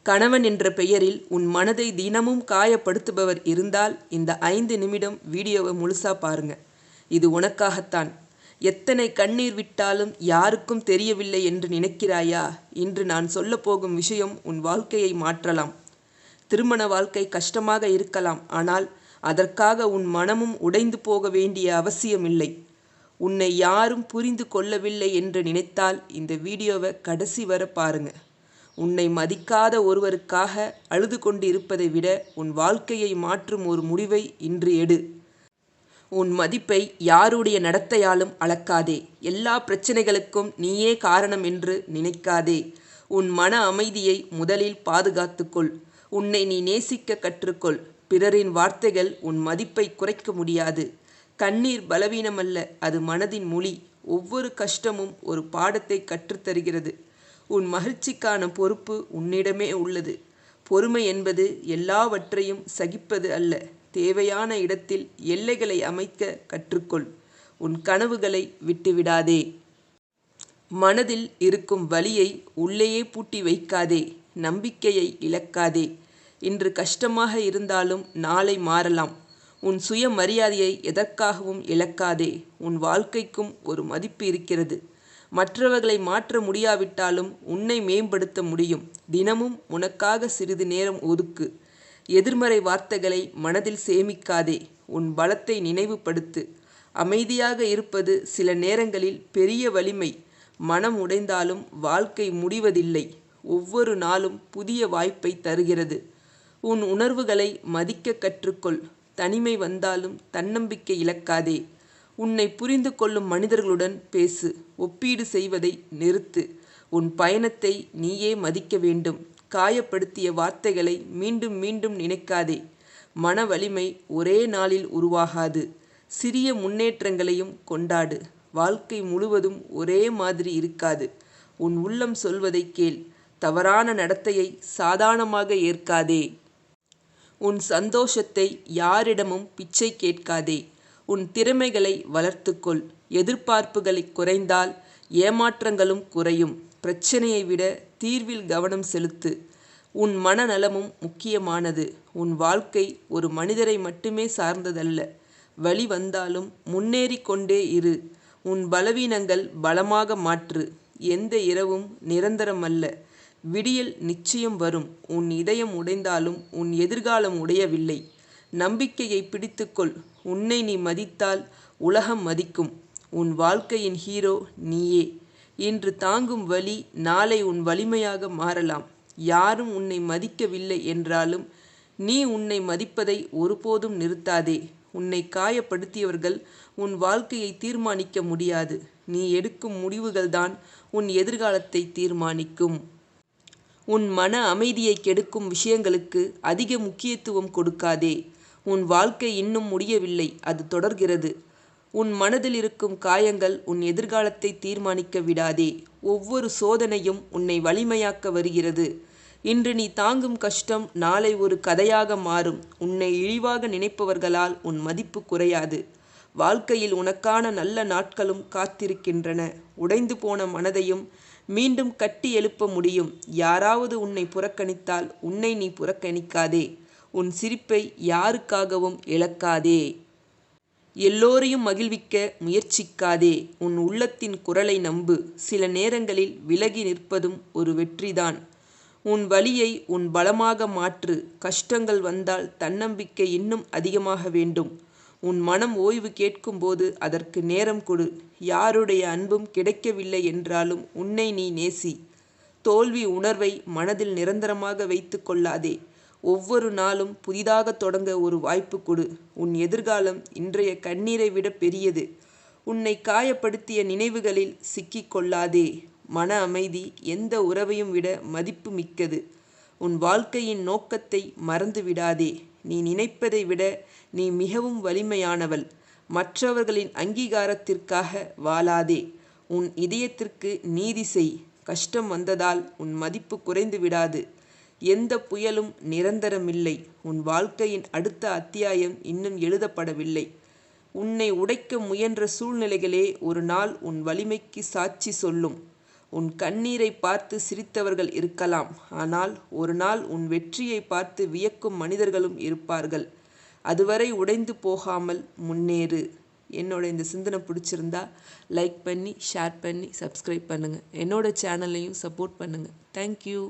கணவன் என்ற பெயரில் உன் மனதை தினமும் காயப்படுத்துபவர் இருந்தால் இந்த 5 நிமிடம் வீடியோவை முழுசா பாருங்க. இது உனக்காகத்தான். எத்தனை கண்ணீர் விட்டாலும் யாருக்கும் தெரியவில்லை என்று நினைக்கிறாயா? இன்று நான் சொல்லப்போகும் விஷயம் உன் வாழ்க்கையை மாற்றலாம். திருமண வாழ்க்கை கஷ்டமாக இருக்கலாம், ஆனால் அதற்காக உன் மனமும் உடைந்து போக வேண்டிய அவசியமில்லை. உன்னை யாரும் புரிந்து கொள்ளவில்லை என்று நினைத்தால் இந்த வீடியோவை கடைசி வரை பாருங்க. உன்னை மதிக்காத ஒருவருக்காக அழுது கொண்டு இருப்பதை விட உன் வாழ்க்கையை மாற்றும் ஒரு முடிவை இன்று எடு. உன் மதிப்பை யாருடைய நடத்தையாலும் அளக்காதே. எல்லா பிரச்சனைகளுக்கும் நீயே காரணம் என்று நினைக்காதே. உன் மன அமைதியை முதலில் பாதுகாத்துக்கொள். உன்னை நீ நேசிக்க கற்றுக்கொள். பிறரின் வார்த்தைகள் உன் மதிப்பை குறைக்க முடியாது. கண்ணீர் பலவீனமல்ல, அது மனதின் மொழி. ஒவ்வொரு கஷ்டமும் ஒரு பாடத்தை கற்றுத்தருகிறது. உன் மகிழ்ச்சிக்கான பொறுப்பு உன்னிடமே உள்ளது. பொறுமை என்பது எல்லாவற்றையும் சகிப்பது அல்ல, தேவையான இடத்தில் எல்லைகளை அமைக்க கற்றுக்கொள். உன் கனவுகளை விட்டுவிடாதே. மனதில் இருக்கும் வலியை உள்ளேயே பூட்டி வைக்காதே. நம்பிக்கையை இழக்காதே. இன்று கஷ்டமாக இருந்தாலும் நாளை மாறலாம். உன் சுயமரியாதையை எதற்காகவும் இழக்காதே. உன் வாழ்க்கைக்கும் ஒரு மதிப்பு இருக்கிறது. மற்றவர்களை மாற்ற முடியாவிட்டாலும் உன்னை மேம்படுத்த முடியும். தினமும் உனக்காக சிறிது நேரம் ஒதுக்கு. எதிர்மறை வார்த்தைகளை மனதில் சேமிக்காதே. உன் பலத்தை நினைவுபடுத்து. அமைதியாக இருப்பது சில நேரங்களில் பெரிய வலிமை. மனம் உடைந்தாலும் வாழ்க்கை முடிவதில்லை. ஒவ்வொரு நாளும் புதிய வாய்ப்பை தருகிறது. உன் உணர்வுகளை மதிக்க கற்றுக்கொள். தனிமை வந்தாலும் தன்னம்பிக்கை இழக்காதே. உன்னை புரிந்து கொள்ளும் மனிதர்களுடன் பேசு. ஒப்பீடு செய்வதை நிறுத்து. உன் பயணத்தை நீயே மதிக்க வேண்டும். காயப்படுத்திய வார்த்தைகளை மீண்டும் மீண்டும் நினைக்காதே. மன வலிமை ஒரே நாளில் உருவாகாது. சிறிய முன்னேற்றங்களையும் கொண்டாடு. வாழ்க்கை முழுவதும் ஒரே மாதிரி இருக்காது. உன் உள்ளம் சொல்வதை கேள். தவறான நடத்தையை சாதாரணமாக ஏற்காதே. உன் சந்தோஷத்தை யாரிடமும் பிச்சை கேட்காதே. உன் திறமைகளை வளர்த்துக்கொள். எதிர்பார்ப்புகளை குறைந்தால் ஏமாற்றங்களும் குறையும். பிரச்சனையை விட தீர்வில் கவனம் செலுத்து. உன் மனநலமும் முக்கியமானது. உன் வாழ்க்கை ஒரு மனிதரை மட்டுமே சார்ந்ததல்ல. வலி வந்தாலும் முன்னேறி கொண்டே இரு. உன் பலவீனங்கள் பலமாக மாற்று. எந்த இரவும் நிரந்தரமல்ல. விடியல் நிச்சயம் வரும். உன் இதயம் உடைந்தாலும் உன் எதிர்காலம் உடையவில்லை. நம்பிக்கையை பிடித்துக்கொள். உன்னை நீ மதித்தால் உலகம் மதிக்கும். உன் வாழ்க்கையின் ஹீரோ நீயே. இன்று தாங்கும் வலி நாளை உன் வலிமையாக மாறலாம். யாரும் உன்னை மதிக்கவில்லை என்றாலும் நீ உன்னை மதிப்பதை ஒருபோதும் நிறுத்தாதே. உன்னை காயப்படுத்தியவர்கள் உன் வாழ்க்கையை தீர்மானிக்க முடியாது. நீ எடுக்கும் முடிவுகள்தான் உன் எதிர்காலத்தை தீர்மானிக்கும். உன் மன அமைதியை கெடுக்கும் விஷயங்களுக்கு அதிக முக்கியத்துவம் கொடுக்காதே. உன் வாழ்க்கை இன்னும் முடியவில்லை, அது தொடர்கிறது. உன் மனதில் இருக்கும் காயங்கள் உன் எதிர்காலத்தை தீர்மானிக்க விடாதே. ஒவ்வொரு சோதனையும் உன்னை வலிமையாக்க வருகிறது. இன்று நீ தாங்கும் கஷ்டம் நாளை ஒரு கதையாக மாறும். உன்னை இழிவாக நினைப்பவர்களால் உன் மதிப்பு குறையாது. வாழ்க்கையில் உனக்கான நல்ல நாட்களும் காத்திருக்கின்றன. உடைந்து போன மனதையும் மீண்டும் கட்டி எழுப்ப முடியும். யாராவது உன்னை புறக்கணித்தால் உன்னை நீ புறக்கணிக்காதே. உன் சிரிப்பை யாருக்காகவும் இழக்காதே. எல்லோரையும் மகிழ்விக்க முயற்சிக்காதே. உன் உள்ளத்தின் குரலை நம்பு. சில நேரங்களில் விலகி நிற்பதும் ஒரு வெற்றிதான். உன் வலியை உன் பலமாக மாற்று. கஷ்டங்கள் வந்தால் தன்னம்பிக்கை இன்னும் அதிகமாக வேண்டும். உன் மனம் ஓய்வு கேட்கும்போது அதற்கு நேரம் கொடு. யாருடைய அன்பும் கிடைக்கவில்லை என்றாலும் உன்னை நீ நேசி. தோல்வி உணர்வை மனதில் நிரந்தரமாக வைத்து கொள்ளாதே. ஒவ்வொரு நாளும் புதிதாக தொடங்க ஒரு வாய்ப்பு கொடு. உன் எதிர்காலம் இன்றைய கண்ணீரை விட பெரியது. உன்னை காயப்படுத்திய நினைவுகளில் சிக்கிக் கொள்ளாதே. மன அமைதி எந்த உறவையும் விட மதிப்பு மிக்கது. உன் வாழ்க்கையின் நோக்கத்தை மறந்து விடாதே. நீ நினைப்பதை விட நீ மிகவும் வலிமையானவள். மற்றவர்களின் அங்கீகாரத்திற்காக வாழாதே. உன் இதயத்திற்கு நீதி செய். கஷ்டம் வந்ததால் உன் மதிப்பு குறைந்து விடாது. எந்த புயலும் நிரந்தரமில்லை. உன் வாழ்க்கையின் அடுத்த அத்தியாயம் இன்னும் எழுதப்படவில்லை. உன்னை உடைக்க முயன்ற சூழ்நிலைகளே ஒரு நாள் உன் வலிமைக்கு சாட்சி சொல்லும். உன் கண்ணீரை பார்த்து சிரித்தவர்கள் இருக்கலாம், ஆனால் ஒரு நாள் உன் வெற்றியை பார்த்து வியக்கும் மனிதர்களும் இருப்பார்கள். அதுவரை உடைந்து போகாமல் முன்னேறு. என்னோட இந்த சிந்தனை பிடிச்சிருந்தா லைக் பண்ணி, ஷேர் பண்ணி, சப்ஸ்கிரைப் பண்ணுங்கள். என்னோட சேனலையும் சப்போர்ட் பண்ணுங்கள். தேங்க்யூ.